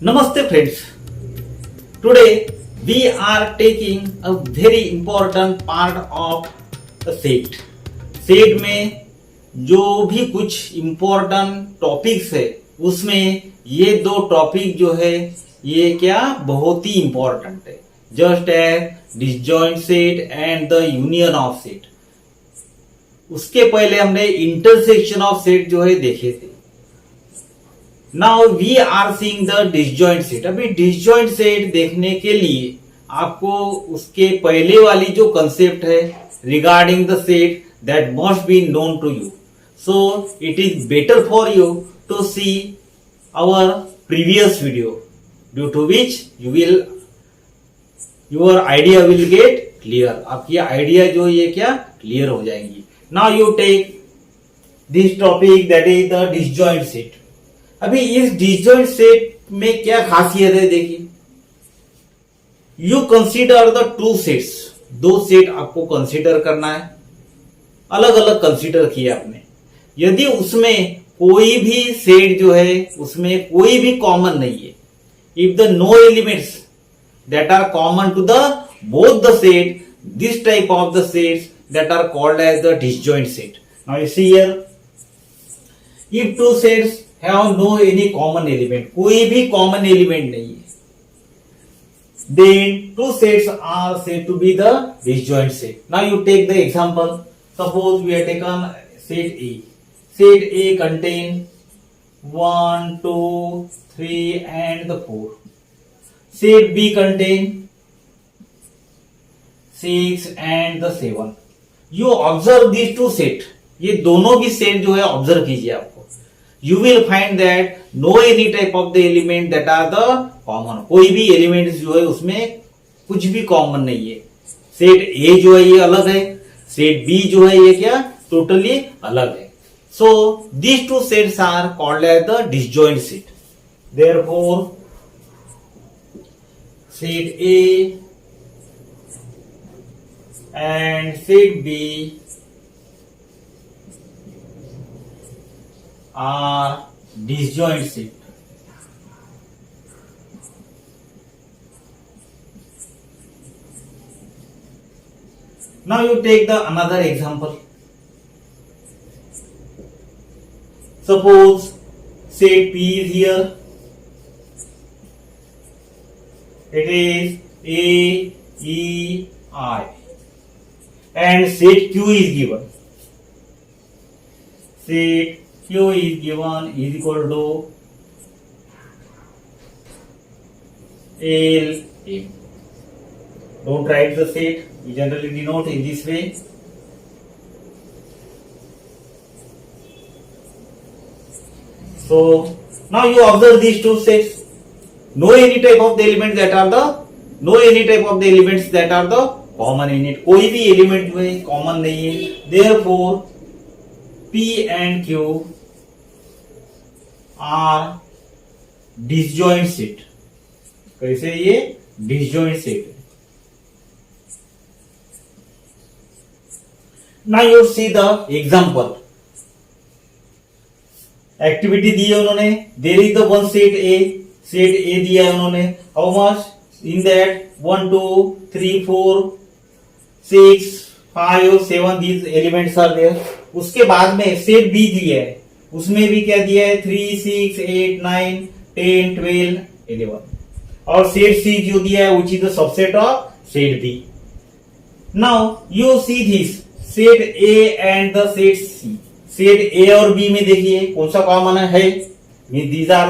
Namaste friends. Today we are taking a very important part of the set. Set में जो भी कुछ important topics है उसमें ये दो टॉपिक जो है ये क्या बहुत ही इम्पोर्टेंट है. Just as disjoint set and the union of set. उसके पहले हमने इंटरसेक्शन ऑफ सेट जो है देखे थे. Now we are seeing the disjoint set. अभी डिसजॉइंट सेट देखने के लिए आपको उसके पहले वाली जो कंसेप्ट है regarding the set that must be known to you. So it is better for you to see our previous video due to which you will your idea will get clear. आपकी idea जो ये क्या clear हो जाएंगी. Now you take this topic that is the disjoint set. अभी इस disjoint set में क्या खासियत है देखिए. You consider the two sets. दो सेट आपको कंसीडर करना है. अलग अलग कंसीडर किया आपने. यदि उसमें कोई भी सेट जो है उसमें कोई भी कॉमन नहीं है, if the no elements that are common to the both the set, this type of the sets that are called as the disjoint set. Now you see here, if two sets have no any common element, कोई भी common element नहीं है, then two sets are said to be the disjoint set. Now you take the example. Suppose we have taken set A. Set A contain 1, 2, 3 and the 4. Set B contain 6 and the 7. You observe these two set. ये दोनों भी set जो है observe कीजिए आपको. You will find that no any type of the element that are the common. कोई भी element जो है उसमें कुछ भी कॉमन नहीं है. सेट ए जो है ये अलग है, सेट बी जो है ये क्या टोटली अलग है. So these two sets are called as the disjoint set. Therefore set A and set B are disjoint set. Now you take the another example. Suppose set P is here. It is A, E, I, and set Q is given. Set Q is given is equal to L M. Don't write the set. We generally denote in this way. So now you observe these two sets. No any type of the elements that are the common in it. कोई भी element में common नहीं है. Therefore P and Q are disjoint set. कैसे ये disjoint set है. Now you see the example. Activity दी है उन्होंने. There is the one set A. Set A दिया है उन्होंने. How much? In that 1, 2, 3, 4, 6, 5 और 7 these elements are there. उसके बाद में सेट बी दिया है. उसमें भी क्या दिया है 3, 6, 8, 9, 10, 12, 11. और सेट सी जो दिया है which is the subset of set B. Now you see this set A and the set C. Set A और बी में देखिए कौन सा कॉमन है. these are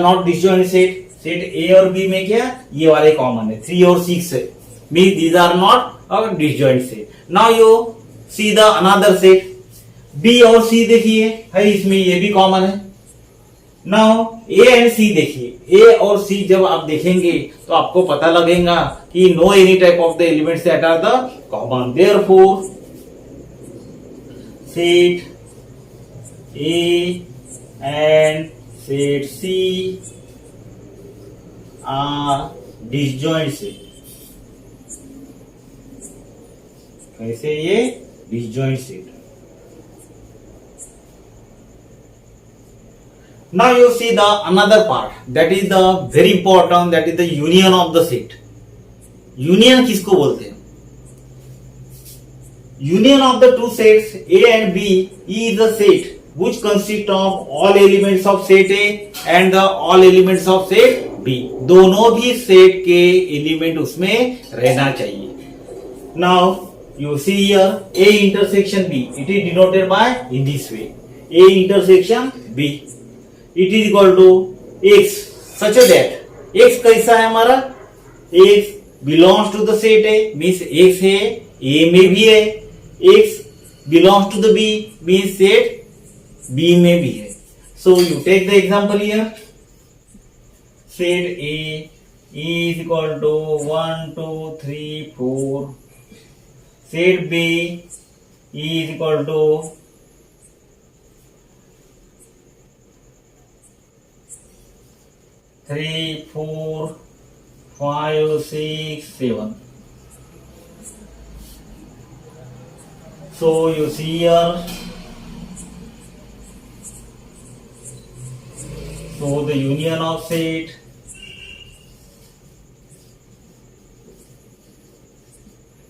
not disjoint set. Set A और बी में क्या ये वाले कॉमन है 3 और 6 है. these are not a disjoint set. Now you see the another set. B और सी देखिए है इसमें ये भी कॉमन है. नाउ ए एंड सी देखिए. ए और सी जब आप देखेंगे तो आपको पता लगेगा कि no any type of the elements that are the common. Therefore set A and set C are disjoint set. कैसे ये disjoint set. Now you see the another part, that is the very important, that is the union of the set. Union किसको बोलते हैं? Union of the two sets A and B is a set which consists of all elements of set A and the all elements of set B. दोनों भी set के element उसमें रहना चाहिए. Now you see here A intersection B, it is denoted by in this way. A intersection B, it is equal to X such that X कैसा है हमारा? X belongs to the set A, means X है A में भी है. X belongs to the B, means set B में भी है. So you take the example here. Set A is equal to 1, 2, 3, 4. Set B is equal to 3, 4, 5, 6, 7. So you see here. So the union of set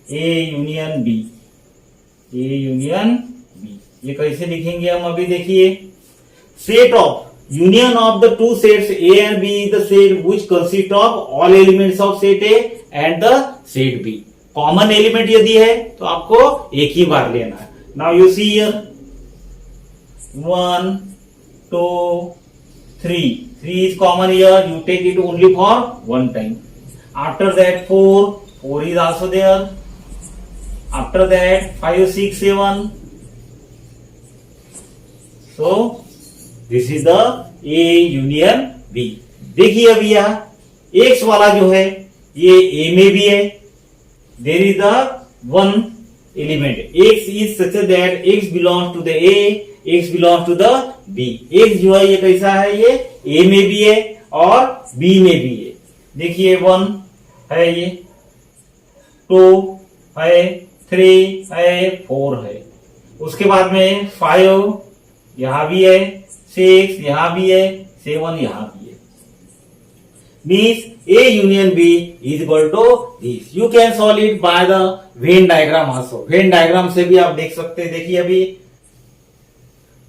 A union B, A union B, ये कैसे लिखेंगे हम अभी देखिए. Set of union of the two sets A and B is the set which consists of all elements of set A and the set B. Common element यदि है तो आपको एक ही बार लेना है. Now you see here 1, 2, 3. 3 is common here. You take it only for one time. After that 4 is also there. After that 5, 6, 7. So this is the A union B. देखिए अभी यहाँ X वाला जो है ये A में भी है. There is the one element. X is such that X belongs to the A, X belongs to the B. X जो है ये कैसा है? ये A में भी है और B में भी है. देखिए 1 है, ये 2 है, 3 है, 4 है. उसके बाद में 5 यहां भी है, 6 यहां भी है, 7 यहां भी है. Means A union B is equal to this. You can solve it by the Venn diagram also. Venn diagram से भी आप देख सकते हैं. देखिए अभी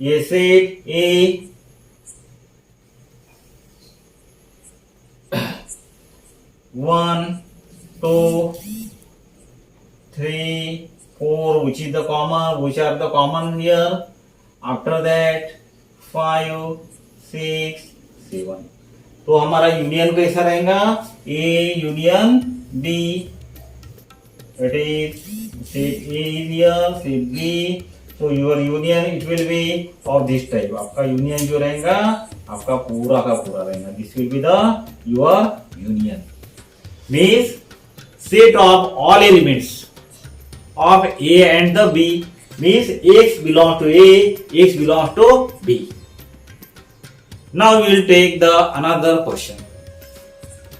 ये set A one, 2, 3, 4, which is the common, which are the common here. After that 5, 6, 7. तो हमारा यूनियन कैसा रहेगा? A union B. It is set A is here, set B. So your union it will be of this type. आपका union जो रहेगा आपका पूरा का पूरा रहेगा. This will be the your union. Means set of all elements of A and the B. Means X belongs to A, X belongs to B. Now we will take the another question.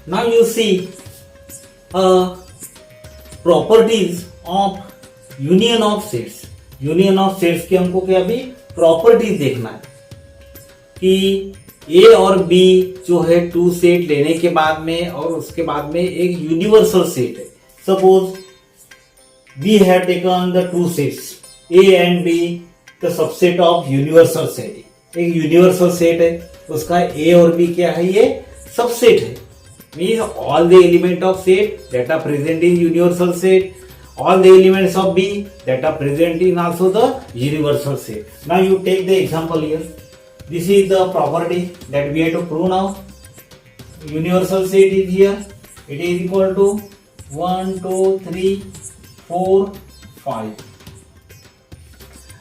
Now you see properties of union of sets. Union of sets के हमको क्या अभी properties देखना है कि A और B जो है टू सेट लेने के बाद में और उसके बाद में एक यूनिवर्सल सेट है. Suppose we have taken the two sets A and B, the subset of universal set. एक यूनिवर्सल सेट है, उसका A और B क्या है? ये सबसेट है. Means all the element of set that are present in universal set, all the elements of B that are present in also the universal set. Now you take the example here. This is the property that we have to prove now. Universal set is here. It is equal to 1, 2, 3, 4, 5.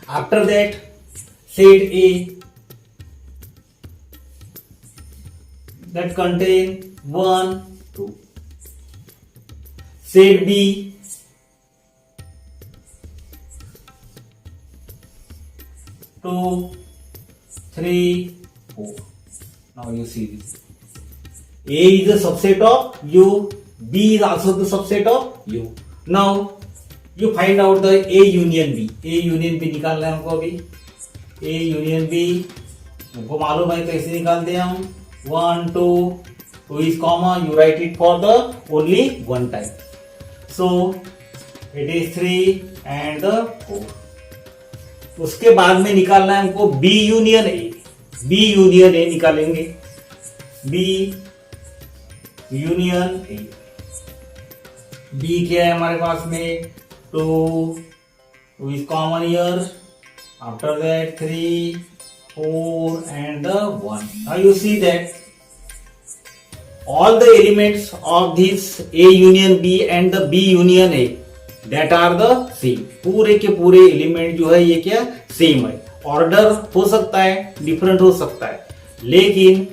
After that, set A that contain 1, 2. Set B 2, 3, 4. Now you see this. A is the subset of U. B is also the subset of U. Now you find out the A union B. A union B निकालना है हमको अभी. A union B हमको मालूम है कैसे निकालते हैं हम, 1 2 2 is common, you write it for the only one time, so it is 3 and the 4। उसके बाद में निकालना है हमको B union A, B union A निकालेंगे, बी यूनियन ए। बी क्या है हमारे पास में, 2 is common here, after that 3 4 and the 1. Now you see that all the elements of this A union B and the B union A that are the same. पूरे के पूरे element जो है ये क्या सेम है, ऑर्डर हो सकता है डिफरेंट हो सकता है, लेकिन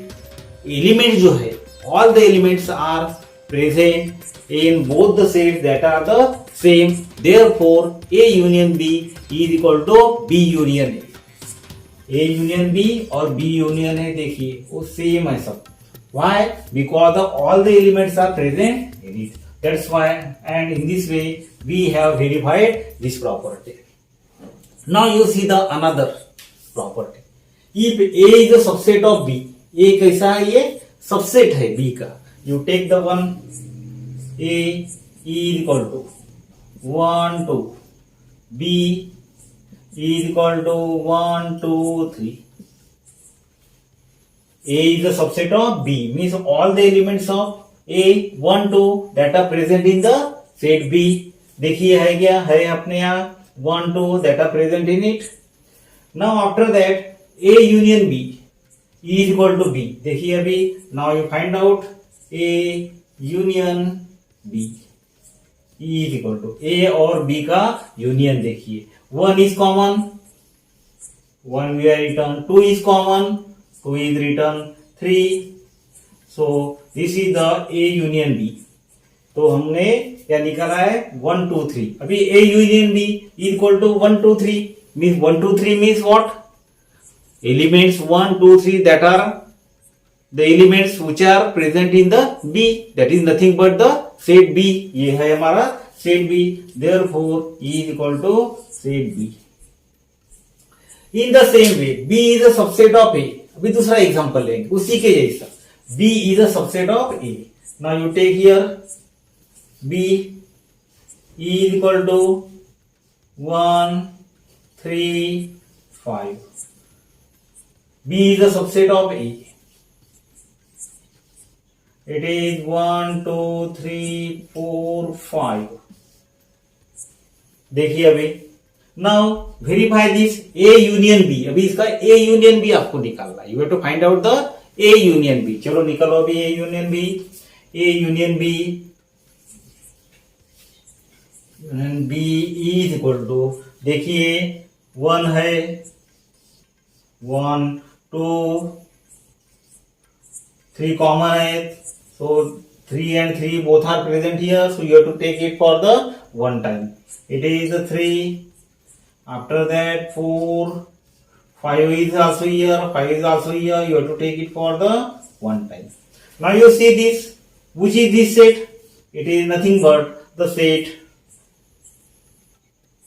एलिमेंट जो है all the elements are present in both the sets that are the same. Therefore A union B is equal to B union A. A union B और बी यूनियन है, देखिए वो सेम है सब। Why? Because all the elements are present in it. That's why, and in this way we have verified this property. Now you see the another property. If A is a subset of B, A कैसा है, ये subset है B का। You take the one A is equal to 1 2, B is equal to 1 2 3. A is a subset of B, means all the elements of A 1 2 that are present in the set B. देखिए है क्या है अपने यहाँ 1 2 that are present in it. Now after that A union B is equal to B. देखिए अभी now you find out A union B is equal to A और B का यूनियन। देखिए 1 is common, 1 we are written, 2 is common, 2 is written, 3. So this is the A union B. तो हमने क्या निकाला है 1 2 3। अभी A union B is equal to 1 2 3 means 1 2 3 means what? Elements 1 2 3 that are the elements which are present in the B, that is nothing but the set B. ये है हमारा set B. Therefore E is equal to set B. In the same way B is a subset of A. अभी दूसरा example लेंगे उसी के जैसा, B is a subset of A. Now you take here B is equal to 1 3 5. B is a subset of A. It is 1 2 3 4 5. देखिए अभी now verify this A union B। अभी इसका A यूनियन B आपको निकालना है, you have to find out the A union B। चलो निकालो अभी A union B। A union B is equal to, देखिए 1 है 1 2 3 कॉमन है, so 3 and 3 both are present here, so you have to take it for the one time. It is 3, after that 4 5 is also here, 5 is also here, you have to take it for the one time. Now you see this, which is this set? It is nothing but the set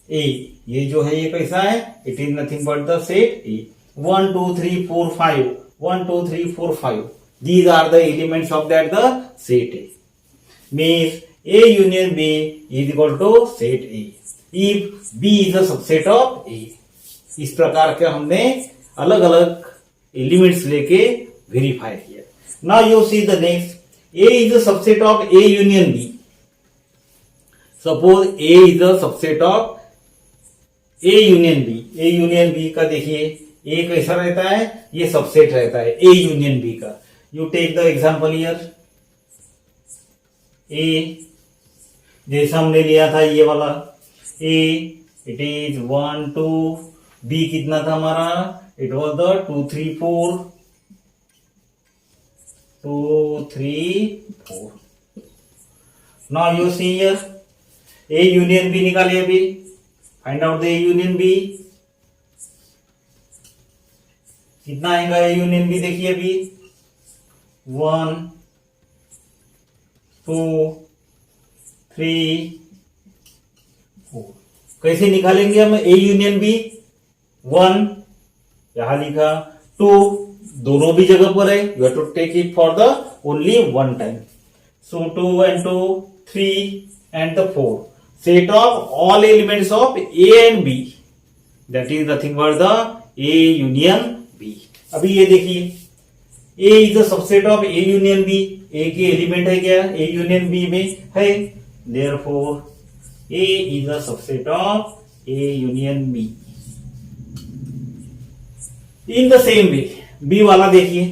A. ये जो है ये कैसा है, it is nothing but the set A. 1 2 3 4 5, 1 2 3 4 5, these are the elements of that the set A. Means A union B is equal to set A if B is a subset of A. इस प्रकार के हमने अलग अलग elements लेके verify किया। Now you see the next, A is a subset of A union B. Suppose A is a subset of A union B. A union B का देखिए A कैसा रहता है, ये सबसेट रहता है A union B का। You take the example here A, जैसा हमने लिया था ये वाला A, इट इज 1 2, B कितना था हमारा, it was the 2 3 4, 2 3 4। Now you see here A union B निकालिए अभी, find out the A union B। कितना आएगा A यूनियन B, देखिए अभी 1 2 3 4। कैसे निकालेंगे हम A यूनियन B? 1 यहां लिखा, 2 दोनों भी जगह पर है, you have to take it for the only one time. So 2 and 2, 3 and the 4. Set of all elements of A and B. That is nothing but the A union B. अभी ये देखिए, A is the subset of A union B. A के element है क्या? A union B में है. Therefore, A is the subset of A union B. In the same way, B वाला देखिए,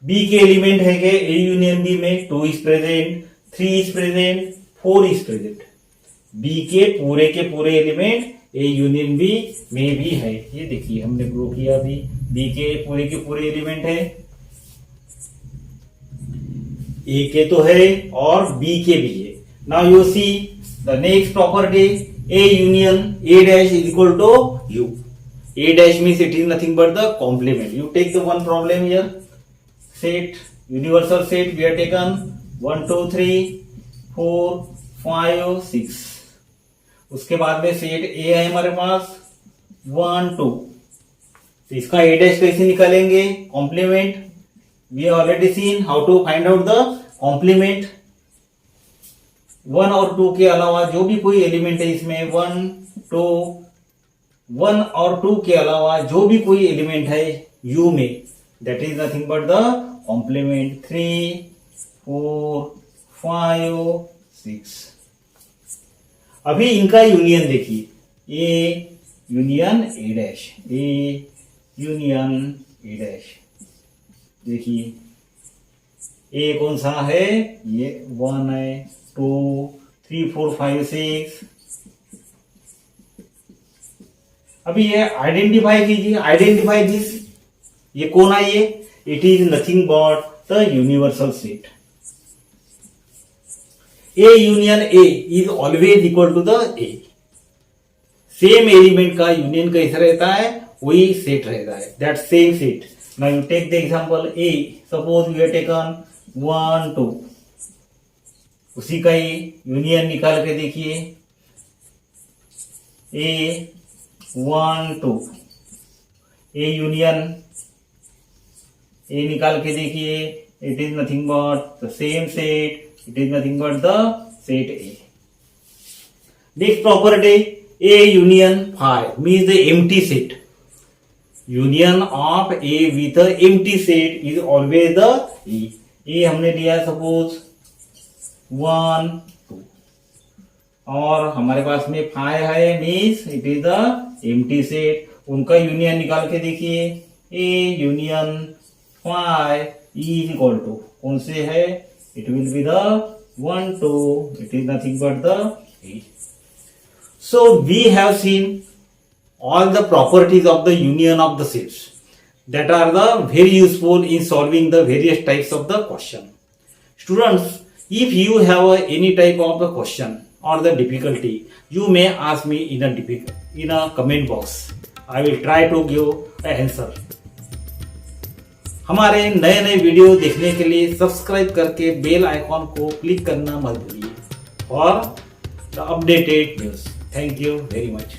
B के एलिमेंट है क्या? A यूनियन B में 2 is present, 3 is present, 4 is present. B के पूरे एलिमेंट A यूनियन B में भी है. ये देखिए हमने प्रूव किया अभी. B के पूरे एलिमेंट है, A के तो है और B के भी है. Now you see the next property, A union A dash is equal to U. A dash means it is nothing but the complement. You take the one problem here. Set, universal set we have taken 1 2 3 4 5 6. उसके बाद में set A है हमारे पास 1 2. तो इसका A dash कैसे निकालेंगे? Complement. We have already seen how to find out the complement. 1 और 2 के अलावा जो भी कोई एलिमेंट है इसमें 1 और 2 के अलावा जो भी कोई एलिमेंट है U में, that is nothing but the complement. 3 4 5 6. अभी इनका यूनियन देखिए, A union A dash, A union A dash. देखिए A कौन सा है? ये 1 है, 2 3 4 5 6. अभी ये आइडेंटिफाई कीजिए, आइडेंटिफाई दिस. ये कौन है? ये it is nothing but the universal set. A union A is always equal to the A. Same element का यूनियन कैसे रहता है? वही सेट रहता है, that same set. Now you take the example A. Suppose we have taken 1 2. उसी का ही union निकाल के देखिए, A 1 2. A यूनियन A निकाल के देखिए, it is nothing but the same set, it is nothing but the set A. Next property, A union 5 means the empty set. Union of A with empty set is always the A. A हमने लिया suppose 1 2 और हमारे पास में 5 है, means it is the empty set. उनका union निकाल के देखिए, A union 5 is equal to कौन से है? It will be the 1 2. It is nothing but the A. So we have seen all the properties of the union of the sets that are the very useful in solving the various types of the question. Students, if you have any type of the question or the difficulty, you may ask me in a comment box. I will try to give an answer. हमारे नए video देखने के लिए subscribe करके bell icon को click करना मत भूलिए for the updated news. Thank you very much.